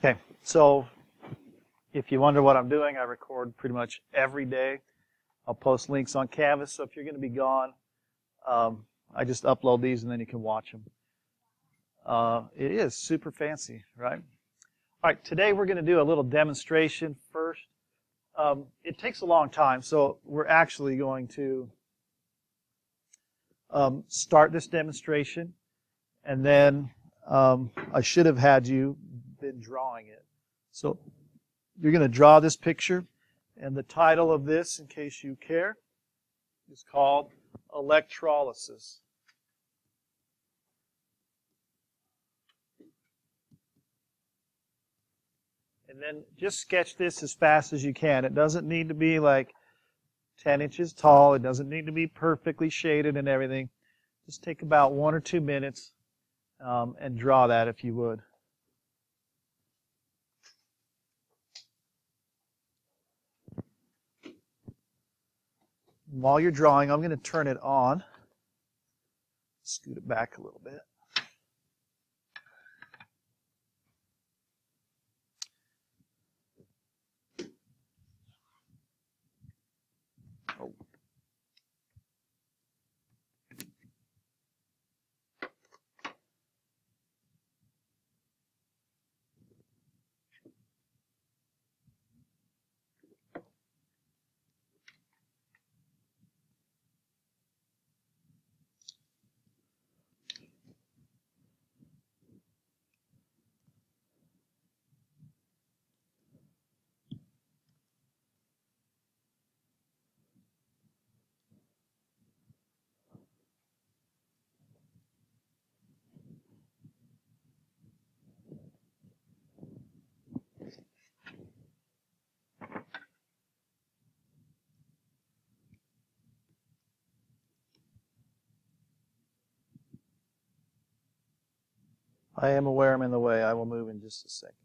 Okay, so if you wonder what I'm doing, I record pretty much every day. I'll post links on Canvas, so if you're going to be gone, I just upload these and then you can watch them. It is super fancy, right? All right, today we're going to do a little demonstration first. It takes a long time, so we're actually going to start this demonstration, and then I should have had you been drawing it. So you're going to draw this picture, and the title of this, in case you care, is called Electrolysis. And then just sketch this as fast as you can. It doesn't need to be like 10 inches tall. It doesn't need to be perfectly shaded and everything. Just take about 1 or 2 minutes and draw that if you would. While you're drawing, I'm going to turn it on. Scoot it back a little bit. Oh. I am aware I'm in the way. I will move in just a second.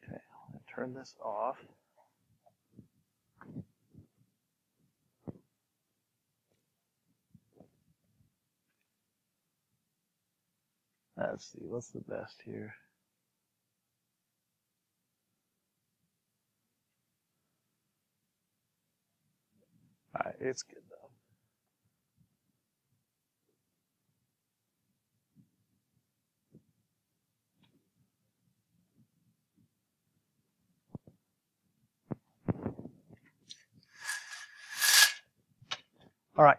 Okay, I'm going to turn this off. Let's see, what's the best here? All right, it's good though. All right.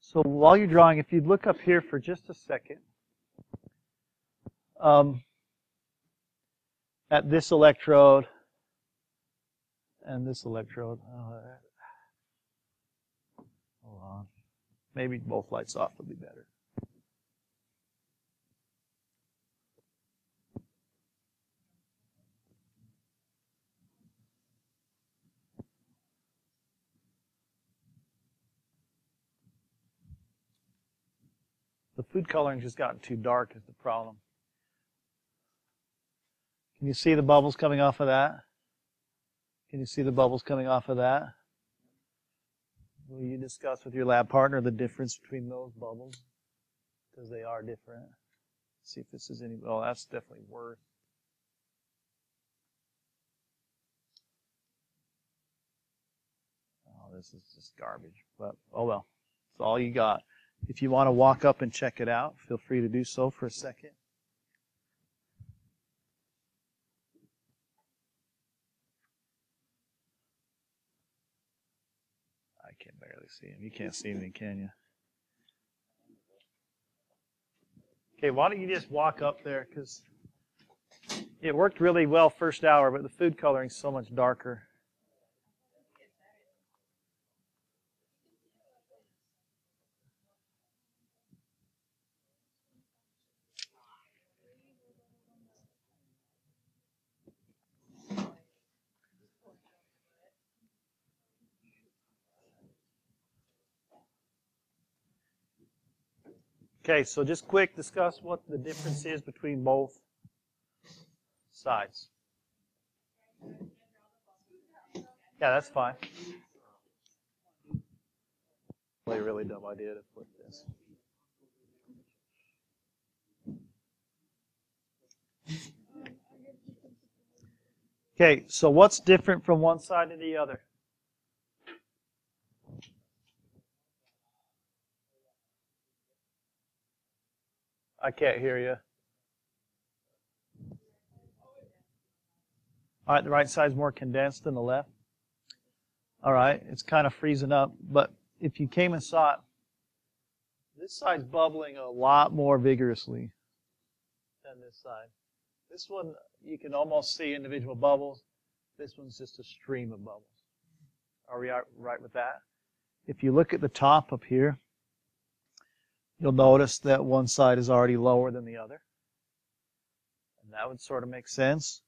So while you're drawing, if you'd look up here for just a second, at this electrode and this electrode. Hold on. Maybe both lights off would be better. The food coloring just gotten too dark is the problem. Can you see the bubbles coming off of that? Can you see the bubbles coming off of that? Will you discuss with your lab partner the difference between those bubbles? Because they are different. See if this is any, oh, that's definitely worse. Oh, this is just garbage. But, oh well, it's all you got. If you want to walk up and check it out, feel free to do so for a second. I can barely see him. You can't see anything, can you? Okay, why don't you just walk up there, because it worked really well first hour, but the food coloring is so much darker. Okay, so just quick, discuss what the difference is between both sides. Yeah, that's fine. Probably a really dumb idea to flip this. Okay, so what's different from one side to the other? I can't hear you. All right, the right side's more condensed than the left. All right, it's kind of freezing up, but if you came and saw it, this side's bubbling a lot more vigorously than this side. This one, you can almost see individual bubbles. This one's just a stream of bubbles. Are we right with that? If you look at the top up here, you'll notice that one side is already lower than the other. And that would sort of make sense.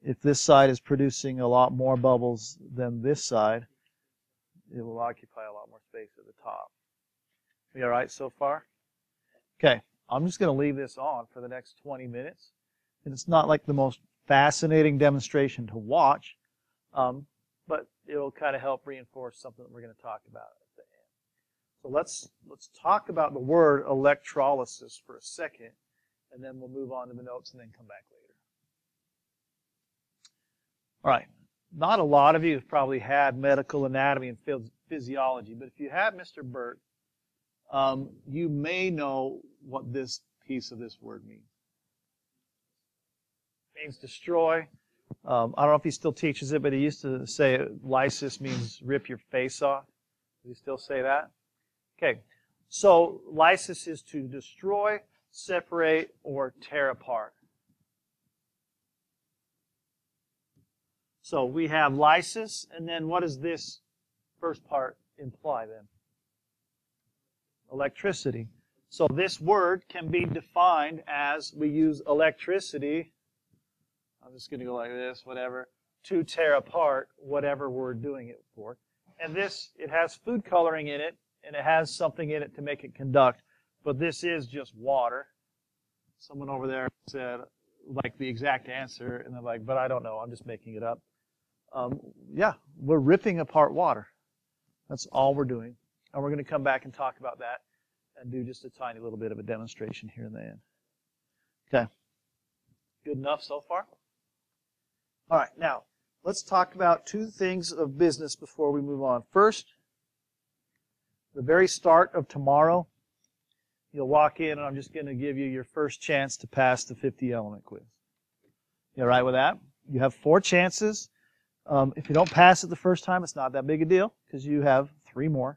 If this side is producing a lot more bubbles than this side, it will occupy a lot more space at the top. We all right so far? Okay, I'm just going to leave this on for the next 20 minutes. And it's not like the most fascinating demonstration to watch, but it'll kind of help reinforce something that we're going to talk about at the end. So let's talk about the word electrolysis for a second, and then we'll move on to the notes and then come back later. All right. Not a lot of you have probably had medical anatomy and physiology, but if you have Mr. Burt, you may know what this piece of this word means. It means destroy. I don't know if he still teaches it, but he used to say lysis means rip your face off. Does he still say that? Okay. So lysis is to destroy, separate, or tear apart. So we have lysis, and then what does this first part imply then? Electricity. So this word can be defined as we use electricity, I'm just going to go like this, whatever, to tear apart whatever we're doing it for. And this, it has food coloring in it, and it has something in it to make it conduct, but this is just water. Someone over there said, like, the exact answer, and they're like, but I don't know, I'm just making it up. Yeah, we're ripping apart water. That's all we're doing. And we're going to come back and talk about that and do just a tiny little bit of a demonstration here in the end. Okay. Good enough so far? All right, now, let's talk about two things of business before we move on. First, the very start of tomorrow, you'll walk in and I'm just going to give you your first chance to pass the 50-element quiz. You all right with that? You have 4 chances. If you don't pass it the first time, it's not that big a deal because you have 3 more.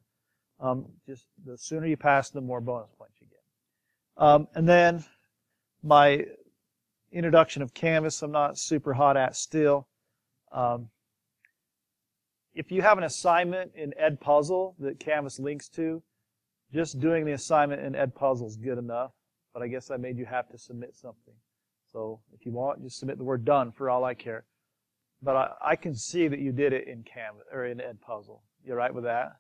Just the sooner you pass, the more bonus points you get. And then my introduction of Canvas, I'm not super hot at still. If you have an assignment in Edpuzzle that Canvas links to, just doing the assignment in Edpuzzle is good enough. But I guess I made you have to submit something. So if you want, just submit the word done for all I care. But I can see that you did it in Canvas or in Edpuzzle. You all right with that?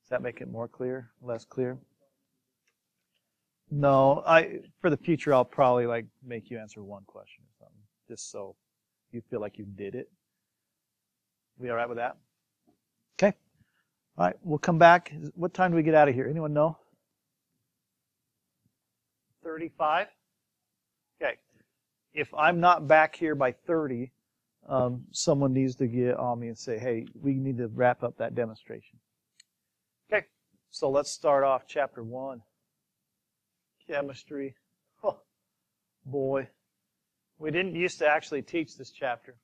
Does that make it more clear, less clear? No, for the future I'll probably like make you answer 1 question or something, just so you feel like you did it. We all right with that? Okay. All right, we'll come back. What time do we get out of here? Anyone know? 35? Okay. If I'm not back here by 30, someone needs to get on me and say, hey, we need to wrap up that demonstration. Okay, so let's start off chapter 1. Chemistry. Oh, boy. We didn't used to actually teach this chapter.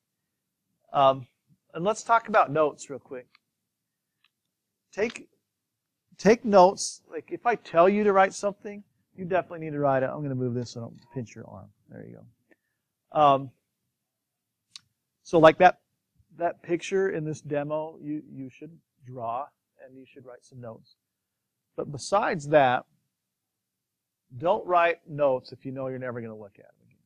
And let's talk about notes real quick. Take notes. Like if I tell you to write something, you definitely need to write it. I'm going to move this so I don't pinch your arm. There you go. So like that picture in this demo, you should draw and you should write some notes. But besides that, don't write notes if you know you're never going to look at them again.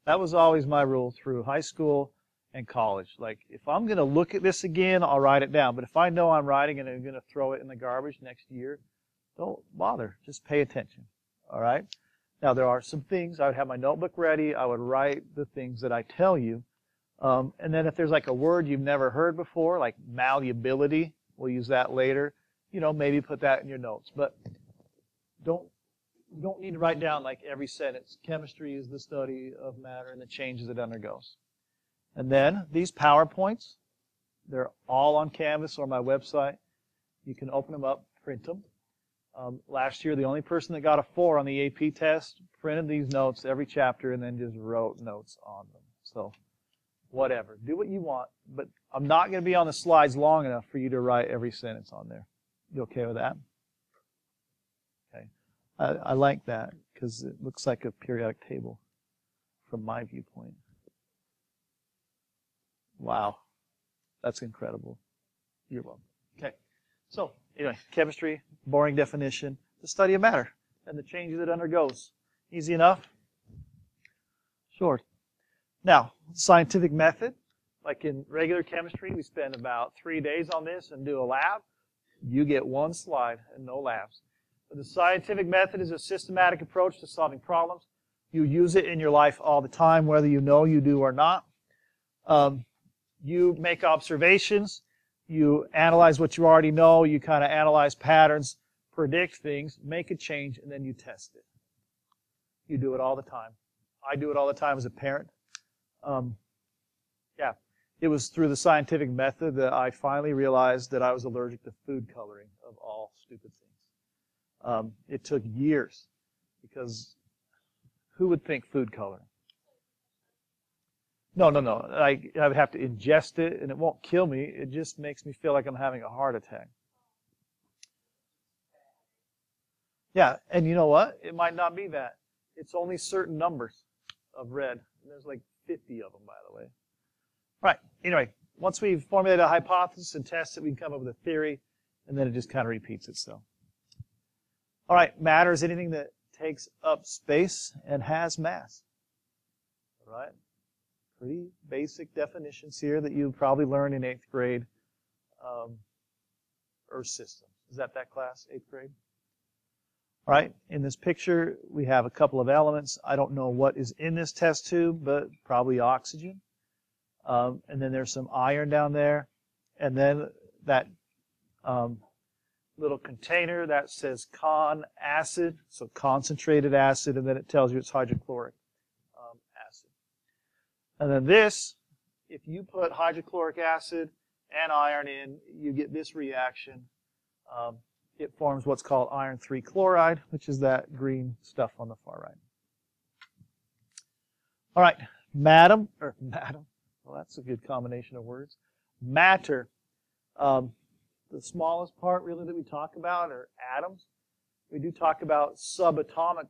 That was always my rule through high school and college. Like, if I'm going to look at this again, I'll write it down. But if I know I'm writing and I'm going to throw it in the garbage next year, don't bother. Just pay attention. All right? Now, there are some things. I would have my notebook ready. I would write the things that I tell you. And then if there's like a word you've never heard before, like malleability, we'll use that later. You know, maybe put that in your notes. But you don't need to write down like every sentence. Chemistry is the study of matter and the changes it undergoes. And then these PowerPoints, they're all on Canvas or my website. You can open them up, print them. Last year, the only person that got a 4 on the AP test printed these notes every chapter and then just wrote notes on them. So whatever. Do what you want, but I'm not going to be on the slides long enough for you to write every sentence on there. You okay with that? Okay. I like that because it looks like a periodic table from my viewpoint. Wow. That's incredible. You're welcome. Okay. So, anyway, chemistry, boring definition, the study of matter and the changes it undergoes. Easy enough? Short. Now, scientific method, like in regular chemistry, we spend about 3 days on this and do a lab. You get 1 slide and no labs. But the scientific method is a systematic approach to solving problems. You use it in your life all the time, whether you know you do or not. You make observations. You analyze what you already know. You kind of analyze patterns, predict things, make a change, and then you test it. You do it all the time. I do it all the time as a parent. Yeah, it was through the scientific method that I finally realized that I was allergic to food coloring, of all stupid things. It took years, because who would think food coloring? No. I would have to ingest it, and it won't kill me. It just makes me feel like I'm having a heart attack. Yeah, and you know what? It might not be that. It's only certain numbers of red. And there's like 50 of them, by the way. Right. Anyway, once we've formulated a hypothesis and tested it, we can come up with a theory, and then it just kind of repeats itself. All right, matter is anything that takes up space and has mass. All right? Pretty basic definitions here that you probably learned in 8th grade Earth systems. Is that class, 8th grade? All right, in this picture, we have a couple of elements. I don't know what is in this test tube, but probably oxygen. And then there's some iron down there. And then that little container that says con acid, so concentrated acid, and then it tells you it's hydrochloric acid. And then this, if you put hydrochloric acid and iron in, you get this reaction. It forms what's called iron 3 chloride, which is that green stuff on the far right. All right, madam. Well, that's a good combination of words. Matter. The smallest part, really, that we talk about are atoms. We do talk about subatomic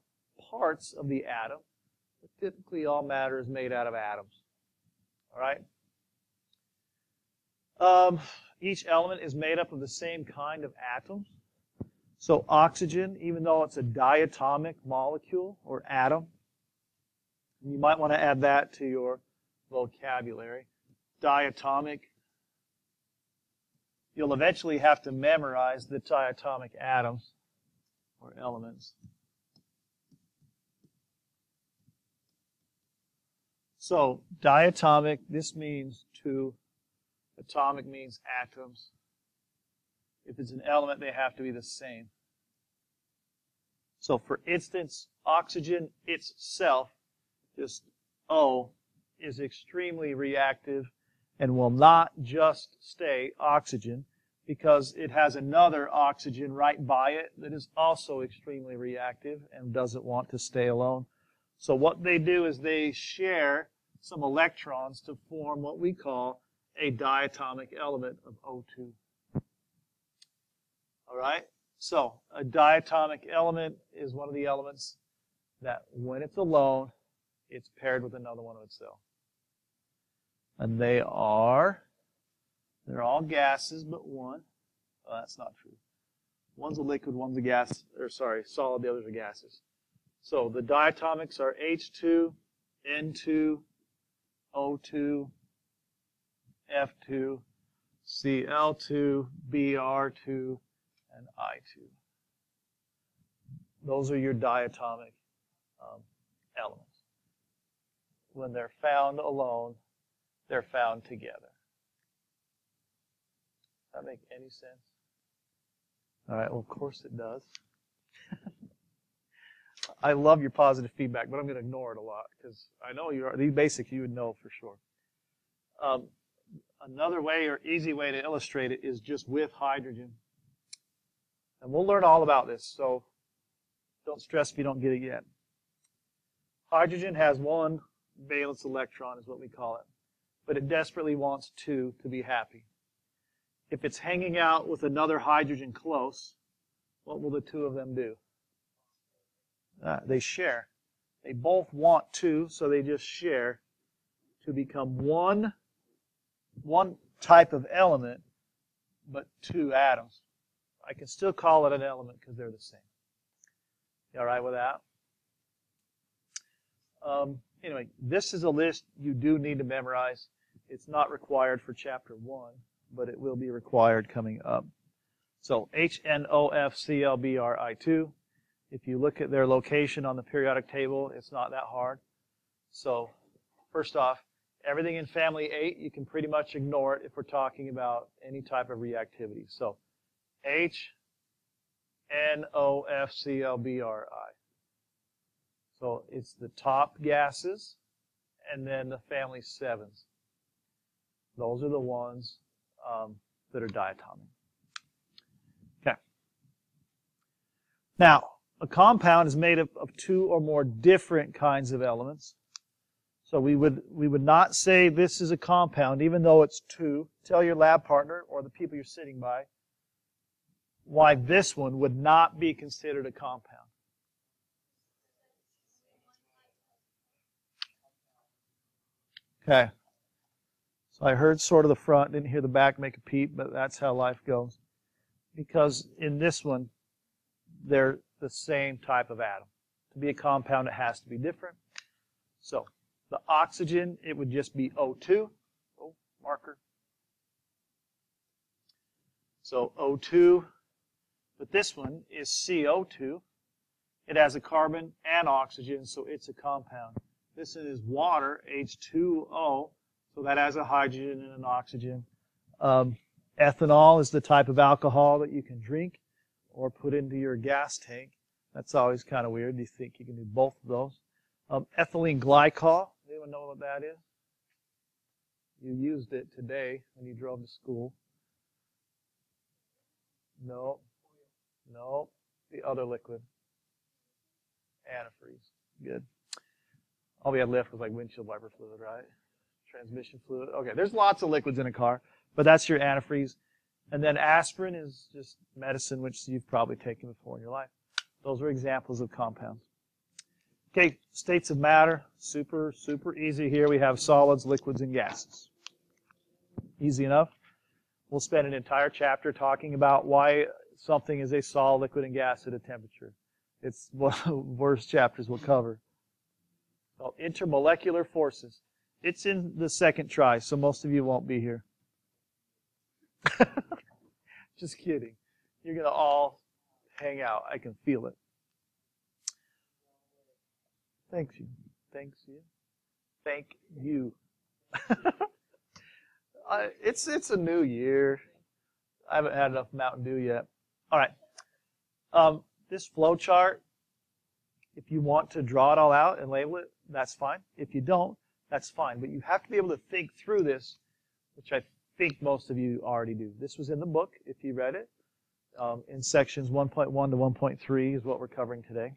parts of the atom, but typically all matter is made out of atoms. All right? Each element is made up of the same kind of atoms. So oxygen, even though it's a diatomic molecule or atom, you might want to add that to your vocabulary. Diatomic. You'll eventually have to memorize the diatomic atoms or elements. So diatomic, this means 2. Atomic means atoms. If it's an element, they have to be the same. So for instance, oxygen itself, just O, is extremely reactive and will not just stay oxygen because it has another oxygen right by it that is also extremely reactive and doesn't want to stay alone. So what they do is they share some electrons to form what we call a diatomic element of O2. All right? So a diatomic element is one of the elements that when it's alone, it's paired with another one of itself. And they're all gases but one. Oh, that's not true. One's a liquid, one's a gas, solid, the others are gases. So the diatomics are H2, N2, O2, F2, Cl2, Br2, and I2. Those are your diatomic elements. When they're found alone, they're found together. Does that make any sense? All right, well, of course it does. I love your positive feedback, but I'm going to ignore it a lot because I know these basics you would know for sure. Another way or easy way to illustrate it is just with hydrogen. And we'll learn all about this, so don't stress if you don't get it yet. Hydrogen has one valence electron, is what we call it, but it desperately wants two to be happy. If it's hanging out with another hydrogen close, what will the two of them do? They share. They both want two, so they just share to become one type of element, but two atoms. I can still call it an element because they're the same. You all right with that? Anyway, this is a list you do need to memorize. It's not required for Chapter 1, but it will be required coming up. So HNOFClBrI2. If you look at their location on the periodic table, it's not that hard. So first off, everything in family 8, you can pretty much ignore it if we're talking about any type of reactivity. So HNOFClBrI. So it's the top gases and then the family 7s. Those are the ones that are diatomic. Okay. Now, a compound is made up of two or more different kinds of elements. So we would not say this is a compound, even though it's two. Tell your lab partner or the people you're sitting by why this one would not be considered a compound. Okay. So I heard sort of the front, didn't hear the back make a peep, but that's how life goes. Because in this one, they're the same type of atom. To be a compound, it has to be different. So the oxygen, it would just be O2. Oh, marker. So O2, but this one is CO2. It has a carbon and oxygen, so it's a compound. This is water, H2O, so that has a hydrogen and an oxygen. Ethanol is the type of alcohol that you can drink or put into your gas tank. That's always kind of weird. You think you can do both of those. Ethylene glycol. Anyone know what that is? You used it today when you drove to school. No. No. The other liquid. Antifreeze. Good. All we had left was like windshield wiper fluid, right? Transmission fluid. Okay, there's lots of liquids in a car, but that's your antifreeze. And then aspirin is just medicine, which you've probably taken before in your life. Those are examples of compounds. Okay, states of matter, super, super easy here. We have solids, liquids, and gases. Easy enough. We'll spend an entire chapter talking about why something is a solid, liquid, and gas at a temperature. It's one of the worst chapters we'll cover. So, intermolecular forces. It's in the second try, so most of you won't be here. Just kidding. You're going to all hang out. I can feel it. Thank you. Thanks you. Thank you. It's a new year. I haven't had enough Mountain Dew yet. All right. This flow chart, if you want to draw it all out and label it, that's fine. If you don't, that's fine. But you have to be able to think through this, which I think most of you already do. This was in the book, if you read it. In sections 1.1 to 1.3 is what we're covering today.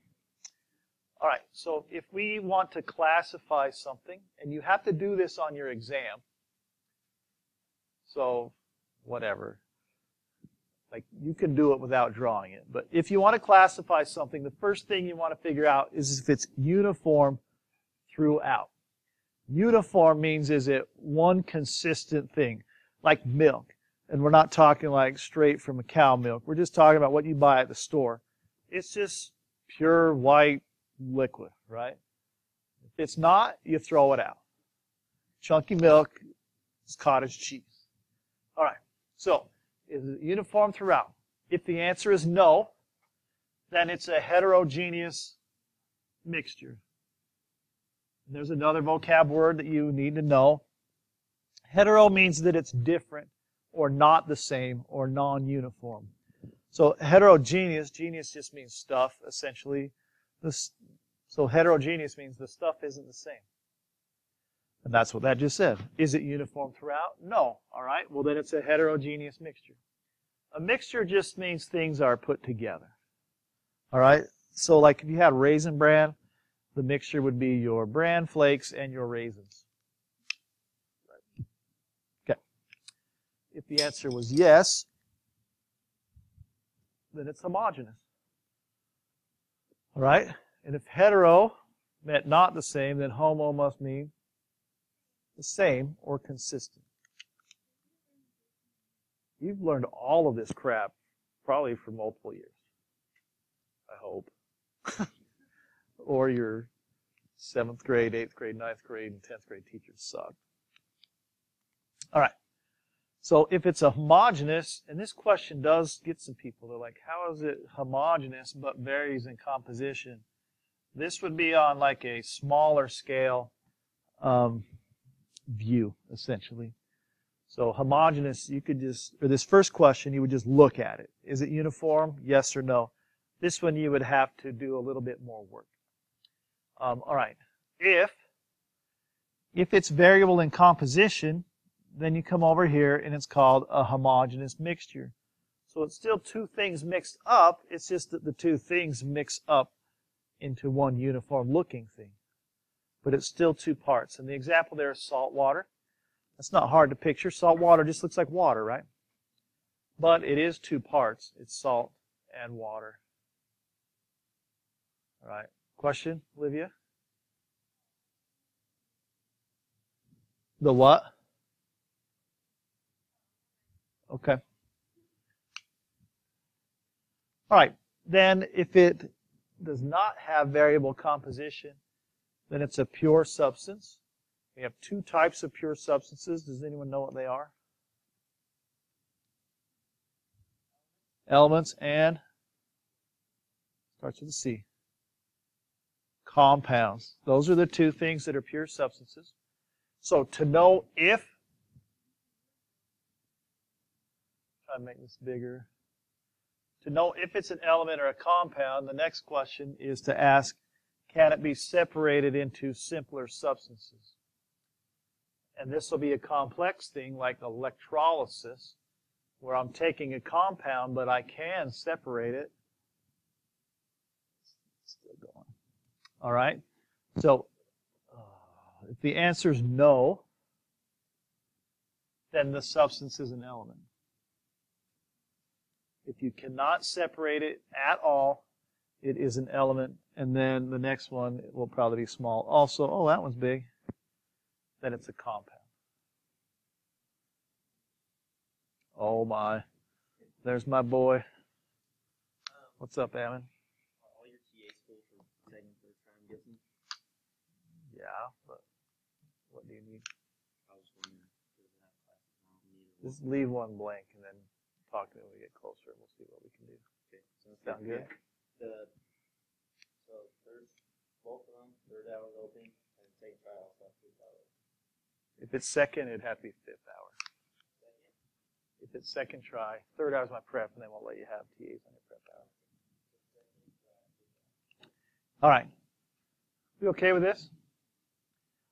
All right, so if we want to classify something, and you have to do this on your exam, so whatever. Like, you can do it without drawing it. But if you want to classify something, the first thing you want to figure out is if it's uniform throughout. Uniform means is it one consistent thing, like milk. And we're not talking like straight from a cow milk. We're just talking about what you buy at the store. It's just pure white liquid, right? If it's not, you throw it out. Chunky milk is cottage cheese. All right, so is it uniform throughout? If the answer is no, then it's a heterogeneous mixture. And there's another vocab word that you need to know. Hetero means that it's different or not the same or non-uniform. So heterogeneous, genius just means stuff, essentially. So heterogeneous means the stuff isn't the same. And that's what that just said. Is it uniform throughout? No. All right. Well, then it's a heterogeneous mixture. A mixture just means things are put together. All right. So like if you had raisin bran, the mixture would be your bran flakes and your raisins. Okay. If the answer was yes, then it's homogeneous. All right. And if hetero meant not the same, then homo must mean the same or consistent. You've learned all of this crap probably for multiple years, I hope. Or your 7th grade, 8th grade, 9th grade, and 10th grade teachers suck. All right. So if it's a homogeneous, and this question does get some people, they're like, how is it homogeneous but varies in composition? This would be on like a smaller scale view, essentially. So homogeneous, you could just, for this first question, you would just look at it. Is it uniform? Yes or no. This one you would have to do a little bit more work. All right. If it's variable in composition, then you come over here and it's called a homogeneous mixture. So it's still two things mixed up. It's just that the two things mix up into one uniform looking thing. But it's still two parts. And the example there is salt water. That's not hard to picture. Salt water just looks like water, right? But it is two parts. It's salt and water. All right. Question, Olivia? The what? Okay. All right. Then if it does not have variable composition, then it's a pure substance. We have two types of pure substances. Does anyone know what they are? Elements and, starts with a C, compounds. Those are the two things that are pure substances. So to know if, try to make this bigger. To know if it's an element or a compound, the next question is to ask, can it be separated into simpler substances? And this will be a complex thing like electrolysis, where I'm taking a compound, but I can separate it. Still going. All right. So if the answer is no, then the substance is an element. If you cannot separate it at all, it is an element. And then the next one will probably be small. Also, oh, that one's big. Then it's a compound. Oh my. There's my boy. What's up, Ammon? All your TA school for second, third time, I'm guessing? Yeah, but what do you need? I was wondering if there's enough classes now. Just leave one blank and then talk to me when we get closer and we'll see what we can do. Okay. Sound good? So third, both of them, third hour open, and second trial stuff, 5th hour. If it's second, it'd have to be 5th hour. If it's second try, third hour is my prep, and then we'll let you have TAs on your prep hour. All right. You okay with this?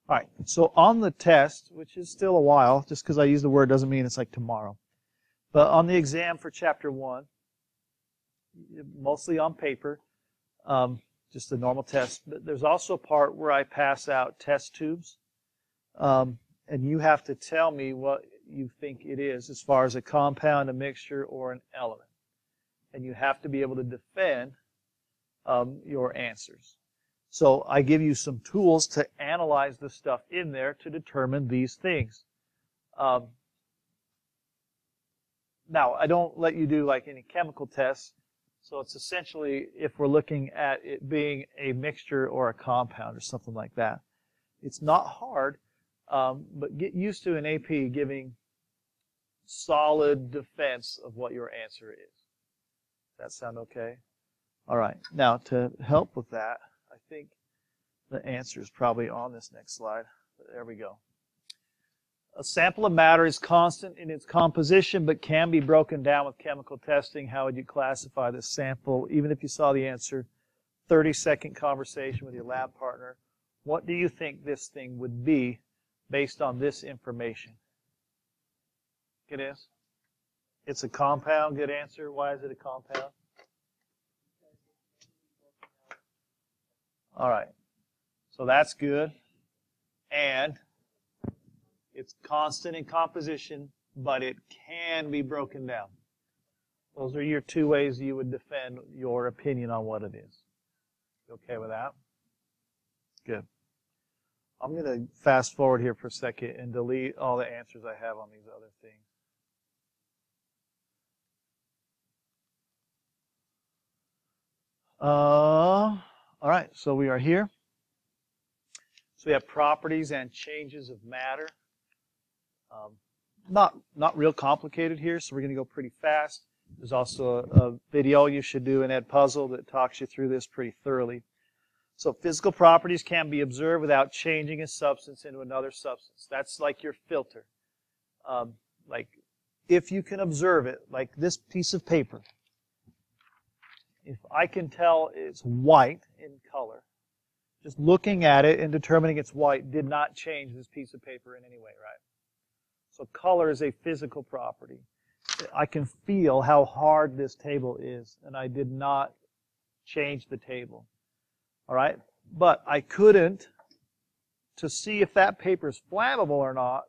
All right. So on the test, which is still a while, just because I use the word doesn't mean it's like tomorrow. But on the exam for Chapter 1, mostly on paper, just a normal test. But there's also a part where I pass out test tubes. And you have to tell me what you think it is as far as a compound, a mixture, or an element. And you have to be able to defend your answers. So I give you some tools to analyze the stuff in there to determine these things. Now, I don't let you do like any chemical tests. So it's essentially if we're looking at it being a mixture or a compound or something like that. It's not hard, but get used to an AP giving solid defense of what your answer is. Does that sound okay? All right, now to help with that, I think the answer is probably on this next slide. There we go. A sample of matter is constant in its composition, but can be broken down with chemical testing. How would you classify this sample? Even if you saw the answer, 30-second conversation with your lab partner. What do you think this thing would be based on this information? It is? It's a compound. Good answer. Why is it a compound? All right. So that's good. And it's constant in composition, but it can be broken down. Those are your two ways you would defend your opinion on what it is. You okay with that? Good. I'm going to fast forward here for a second and delete all the answers I have on these other things. All right, so we are here. So we have properties and changes of matter. Not real complicated here, so we're going to go pretty fast. There's also a video you should do in Edpuzzle that talks you through this pretty thoroughly. So physical properties can be observed without changing a substance into another substance. That's like your filter. Like if you can observe it, like this piece of paper, if I can tell it's white in color, just looking at it and determining it's white did not change this piece of paper in any way, right? So color is a physical property. I can feel how hard this table is, and I did not change the table. All right? But I couldn't, to see if that paper is flammable or not,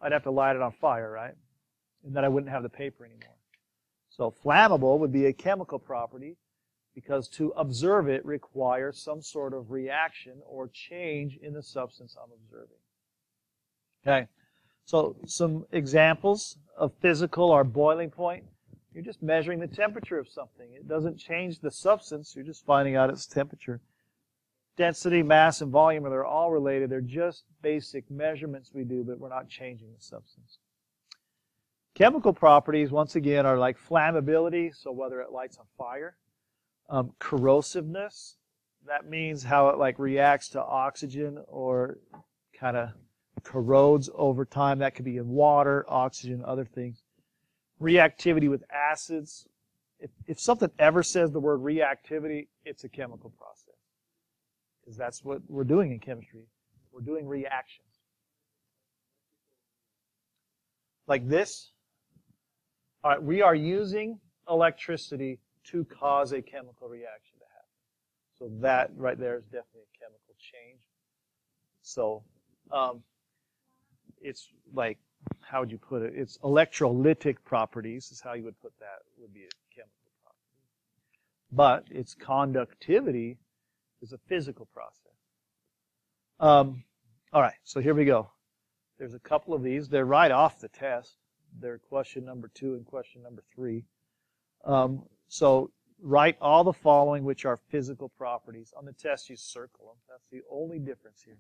I'd have to light it on fire, right? And then I wouldn't have the paper anymore. So flammable would be a chemical property because to observe it requires some sort of reaction or change in the substance I'm observing. Okay? So some examples of physical are boiling point. You're just measuring the temperature of something. It doesn't change the substance. You're just finding out its temperature. Density, mass, and volume, they're all related. They're just basic measurements we do, but we're not changing the substance. Chemical properties, once again, are like flammability, so whether it lights on fire. Corrosiveness, that means how it like reacts to oxygen or kind of corrodes over time. That could be in water, oxygen, other things. Reactivity with acids. If something ever says the word reactivity, it's a chemical process. Because that's what we're doing in chemistry. We're doing reactions. Like this. All right, we are using electricity to cause a chemical reaction to happen. So that right there is definitely a chemical change. So it's like, how would you put it? It's electrolytic properties is how you would put that, would be a chemical property. But its conductivity is a physical process. All right, so here we go. There's a couple of these. They're right off the test. They're question number 2 and question number 3. So write all the following which are physical properties. On the test, you circle them. That's the only difference here.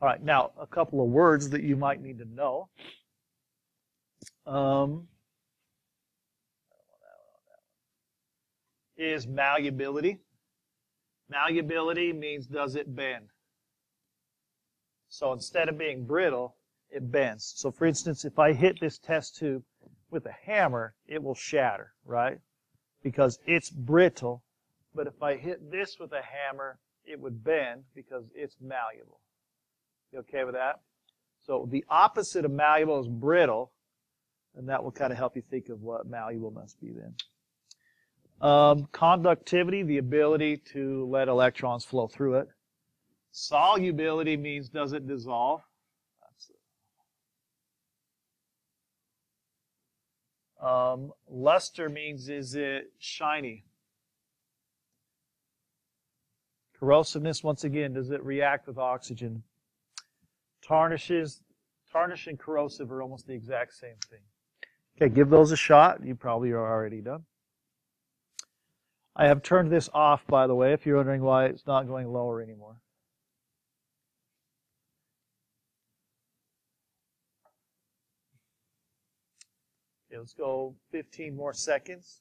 All right, now a couple of words that you might need to know. Is malleability. Malleability means does it bend? So instead of being brittle, it bends. So for instance, if I hit this test tube with a hammer, it will shatter, right? Because it's brittle. But if I hit this with a hammer, it would bend because it's malleable. You okay with that? So the opposite of malleable is brittle, and that will kind of help you think of what malleable must be then. Conductivity, the ability to let electrons flow through it. Solubility means does it dissolve? Luster means is it shiny? Corrosiveness, once again, does it react with oxygen? Tarnish and corrosive are almost the exact same thing. Okay, give those a shot. You probably are already done. I have turned this off, by the way, if you're wondering why it's not going lower anymore. Okay, let's go 15 more seconds.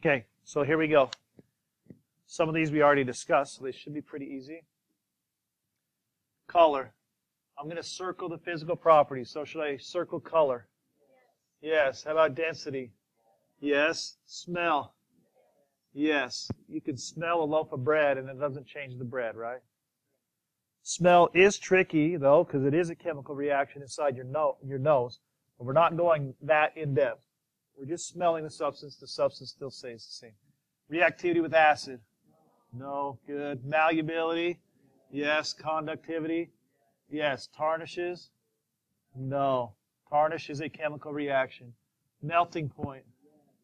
Okay, so here we go. Some of these we already discussed, so they should be pretty easy. Color. I'm going to circle the physical properties. So should I circle color? Yes. How about density? Yes. Smell? Yes. You can smell a loaf of bread and it doesn't change the bread, right? Smell is tricky, though, because it is a chemical reaction inside your nose. But we're not going that in depth. We're just smelling the substance. The substance still stays the same. Reactivity with acid? No. Good. Malleability? Yes. Conductivity? Yes. Tarnishes? No. Tarnish is a chemical reaction. Melting point?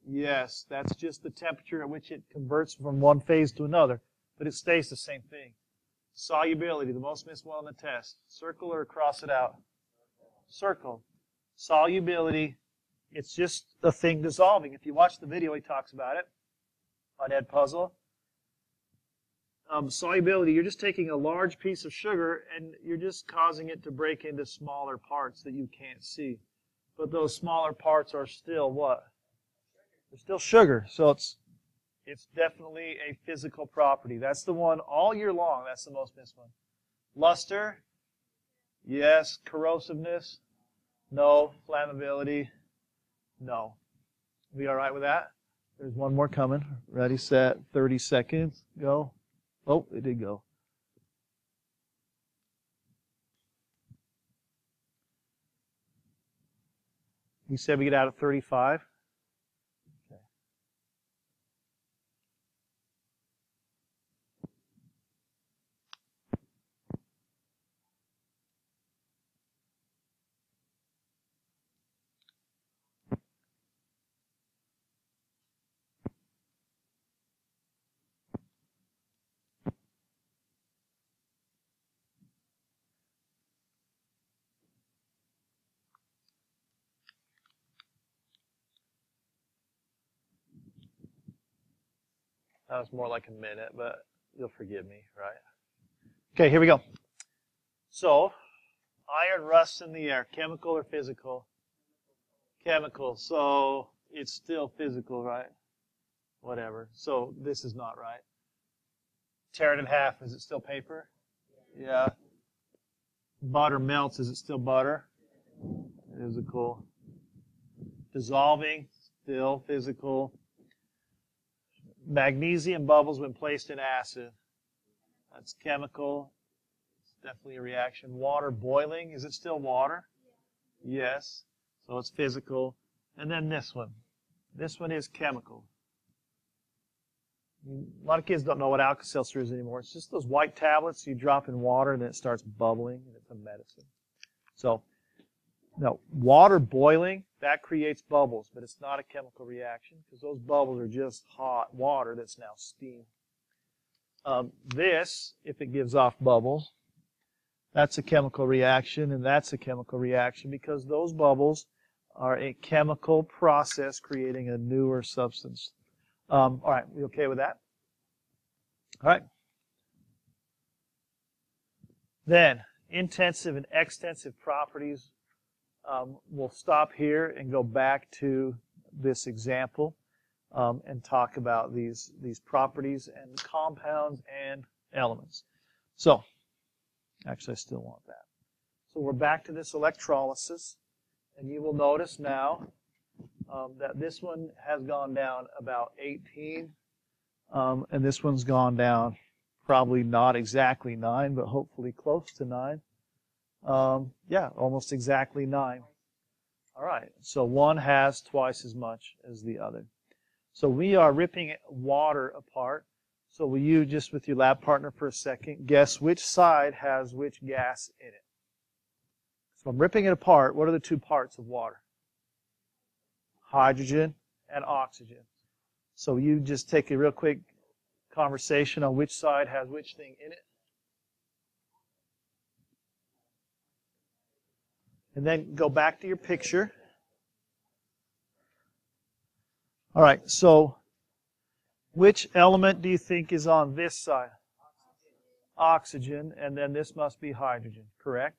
Yes. That's just the temperature at which it converts from one phase to another, but it stays the same thing. Solubility, the most missed one on the test. Circle or cross it out? Circle. Solubility, it's just a thing dissolving. If you watch the video, he talks about it on Ed Puzzle. Solubility, you're just taking a large piece of sugar and you're just causing it to break into smaller parts that you can't see. But those smaller parts are still what? They're still sugar. So it's definitely a physical property. That's the one all year long. That's the most missed one. Luster? Yes. Corrosiveness? No. Flammability? No. We all right with that? There's one more coming. Ready, set, 30 seconds. Go. Oh, it did go. We said we get out of 35. Okay. That was more like a minute, but you'll forgive me, right? Okay, here we go. So, iron rusts in the air, chemical or physical? Chemical, so it's still physical, right? Whatever. So this is not right. Tear it in half, is it still paper? Yeah. Butter melts, is it still butter? Physical. Dissolving, still physical. Magnesium bubbles when placed in acid. That's chemical. It's definitely a reaction. Water boiling. Is it still water? Yes. So it's physical. And then this one. This one is chemical. A lot of kids don't know what Alka-Seltzer is anymore. It's just those white tablets you drop in water and then it starts bubbling and it's a medicine. So, no, water boiling, that creates bubbles, but it's not a chemical reaction because those bubbles are just hot water that's now steam. This, if it gives off bubbles, that's a chemical reaction, and that's a chemical reaction because those bubbles are a chemical process creating a newer substance. All right, we okay with that? All right. Then, intensive and extensive properties. We'll stop here and go back to this example and talk about these properties and compounds and elements. So, actually I still want that. So we're back to this electrolysis, and you will notice now that this one has gone down about 18, and this one's gone down probably not exactly 9, but hopefully close to 9. Yeah, almost exactly 9. All right, so one has twice as much as the other. So we are ripping water apart. So will you, just with your lab partner for a second, guess which side has which gas in it? So I'm ripping it apart. What are the two parts of water? Hydrogen and oxygen. So you just take a real quick conversation on which side has which thing in it. And then go back to your picture. All right, so which element do you think is on this side? Oxygen, and then this must be hydrogen, correct?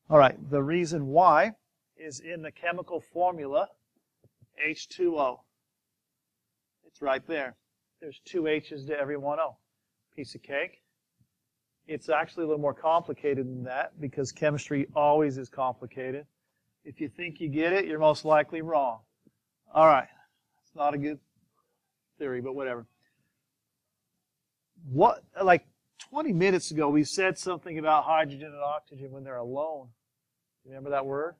All right, the reason why is in the chemical formula, H2O. It's right there. There's 2 H's to every 1 O. Piece of cake. It's actually a little more complicated than that because chemistry always is complicated. If you think you get it, you're most likely wrong. All right. It's not a good theory, but whatever. Like 20 minutes ago, we said something about hydrogen and oxygen when they're alone. Remember that word?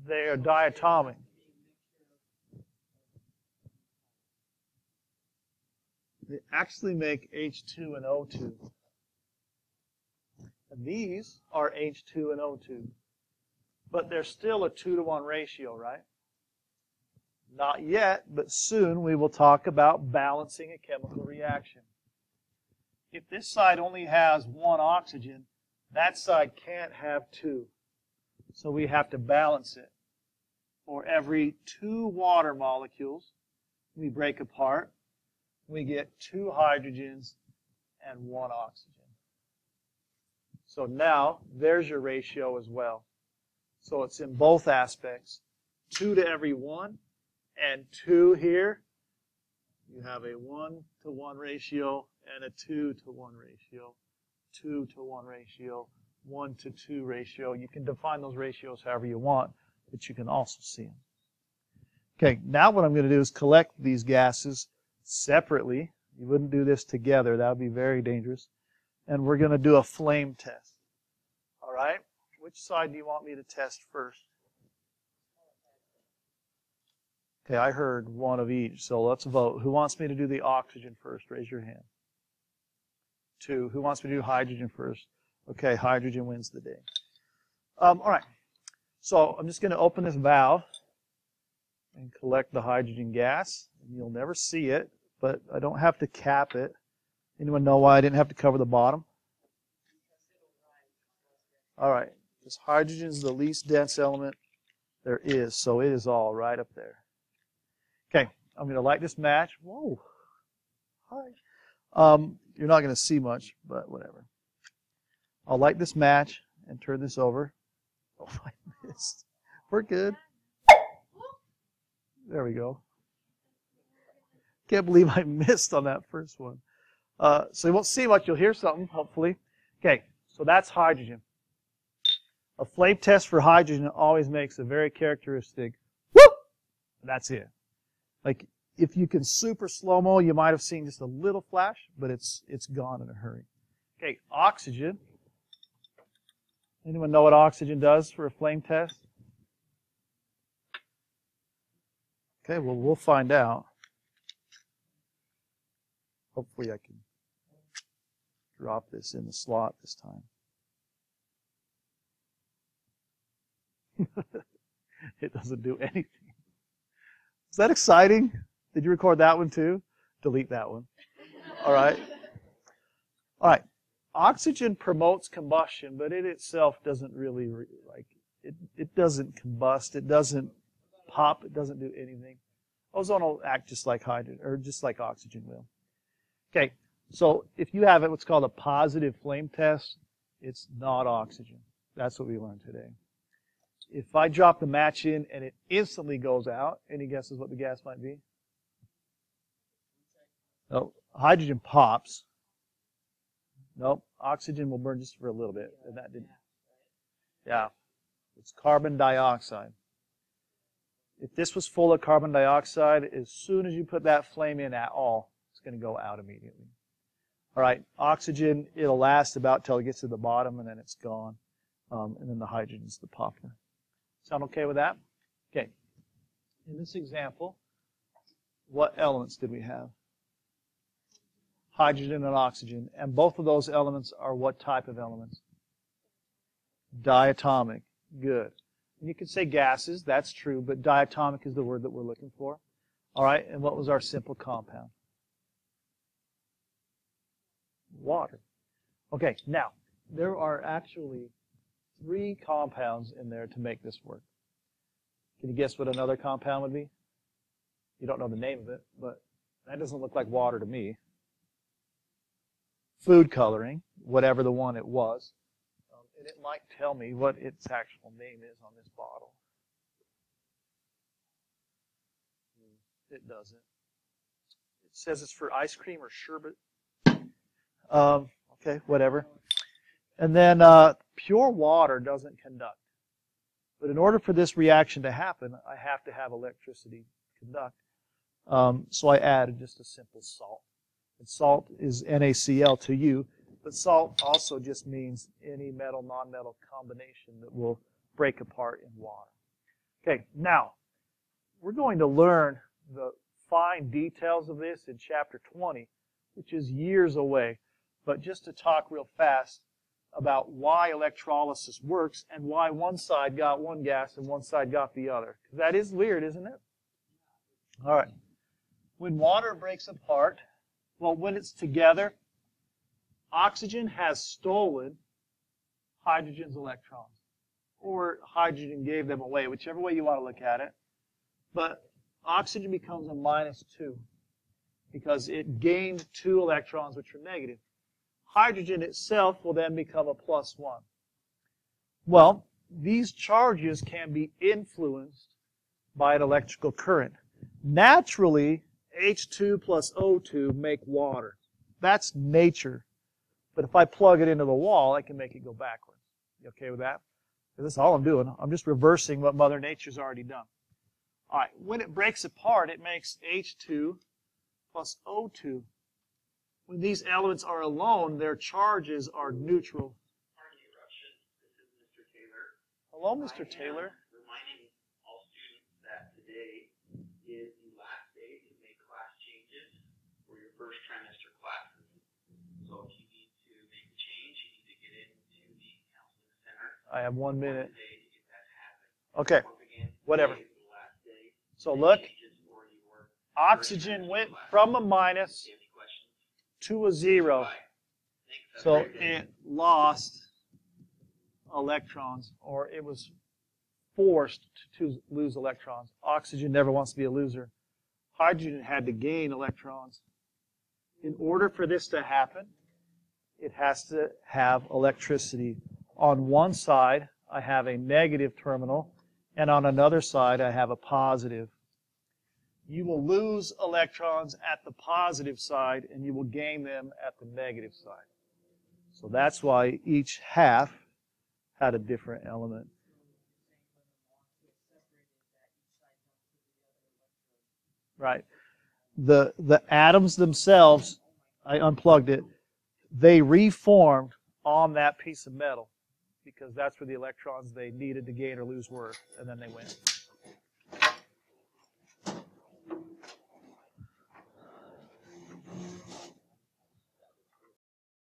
They are diatomic. They actually make H2 and O2. And these are H2 and O2. But they're still a 2-to-1 ratio, right? Not yet, but soon we will talk about balancing a chemical reaction. If this side only has 1 oxygen, that side can't have 2. So we have to balance it. For every 2 water molecules we break apart, we get 2 hydrogens and 1 oxygen. So now, there's your ratio as well. So it's in both aspects. 2 to every 1, and 2 here. You have a 1-to-1 ratio and a 2-to-1 ratio, 2-to-1 ratio, 1-to-2 ratio. You can define those ratios however you want, but you can also see them. Okay, now what I'm going to do is collect these gases separately. You wouldn't do this together. That would be very dangerous. And we're going to do a flame test. All right? Which side do you want me to test first? Okay, I heard 1 of each, so let's vote. Who wants me to do the oxygen first? Raise your hand. 2. Who wants me to do hydrogen first? Okay, hydrogen wins the day. All right. So I'm just going to open this valve and collect the hydrogen gas. You'll never see it, but I don't have to cap it. Anyone know why I didn't have to cover the bottom? All right. Because hydrogen is the least dense element there is, so it is all right up there. Okay, I'm going to light this match. Whoa. Hi. You're not going to see much, but whatever. I'll light this match and turn this over. Oh, I missed. We're good. There we go. Can't believe I missed on that first one. So you won't see much. You'll hear something, hopefully. Okay, so that's hydrogen. A flame test for hydrogen always makes a very characteristic whoop. That's it. Like if you can super slow-mo, you might have seen just a little flash, but it's gone in a hurry. Okay, oxygen. Anyone know what oxygen does for a flame test? Okay, well, we'll find out. Hopefully I can drop this in the slot this time. It doesn't do anything. Is that exciting? Did you record that one too? Delete that one. All right. All right. Oxygen promotes combustion, but it itself doesn't really it doesn't combust. It doesn't pop. It doesn't do anything. Ozone will act just like hydrogen, or just like oxygen will. Okay. So if you have what's called a positive flame test, it's not oxygen. That's what we learned today. If I drop the match in and it instantly goes out, any guesses what the gas might be? No, hydrogen pops. Nope, oxygen will burn just for a little bit, and that didn't. Yeah, it's carbon dioxide. If this was full of carbon dioxide, as soon as you put that flame in at all, it's going to go out immediately. All right, oxygen, it'll last about till it gets to the bottom, and then it's gone. And then the hydrogen's the popper. Sound okay with that? Okay. In this example, what elements did we have? Hydrogen and oxygen. And both of those elements are what type of elements? Diatomic. Good. And you could say gases, that's true, but diatomic is the word that we're looking for. All right, and what was our simple compound? Water. Okay, now, there are actually 3 compounds in there to make this work. Can you guess what another compound would be? You don't know the name of it, but that doesn't look like water to me. Food coloring, whatever the one it was. And it might tell me what its actual name is on this bottle. It doesn't. says it's for ice cream or sherbet. Okay, whatever. And then pure water doesn't conduct. But in order for this reaction to happen, I have to have electricity conduct. So I added just a simple salt. And salt is NaCl2U, but salt also just means any metal-nonmetal combination that will break apart in water. Okay, now, we're going to learn the fine details of this in Chapter 20, which is years away. But just to talk real fast about why electrolysis works and why one side got one gas and one side got the other. That is weird, isn't it? All right. When water breaks apart, well, when it's together, oxygen has stolen hydrogen's electrons. Or hydrogen gave them away, whichever way you want to look at it. But oxygen becomes a -2 because it gained 2 electrons, which are negative. Hydrogen itself will then become a +1. Well, these charges can be influenced by an electrical current. Naturally, H2 plus O2 make water. That's nature. But if I plug it into the wall, I can make it go backwards. You okay with that? That's all I'm doing. I'm just reversing what Mother Nature's already done. All right, when it breaks apart, it makes H2 plus O2. When these elements are alone, their charges are neutral. Pardon the interruption. This is Mr. Taylor. Hello, Mr. Taylor. Reminding all students that today is the last day to make class changes for your first trimester classes. So if you need to make a change, you need to get into the counseling center. I have 1 minute. Today to get that to happen. Okay, Once again, whatever. today is the last day So to look, make changes for your oxygen went from a minus Any questions? to a 0. Bye. Thanks. So it lost electrons, or it was forced to lose electrons. Oxygen never wants to be a loser. Hydrogen had to gain electrons. In order for this to happen, it has to have electricity. On one side, I have a negative terminal, and on another side, I have a positive. You will lose electrons at the positive side, and you will gain them at the negative side. So that's why each half had a different element. Right. The atoms themselves, I unplugged it, they reformed on that piece of metal because that's where the electrons they needed to gain or lose were, and then they went.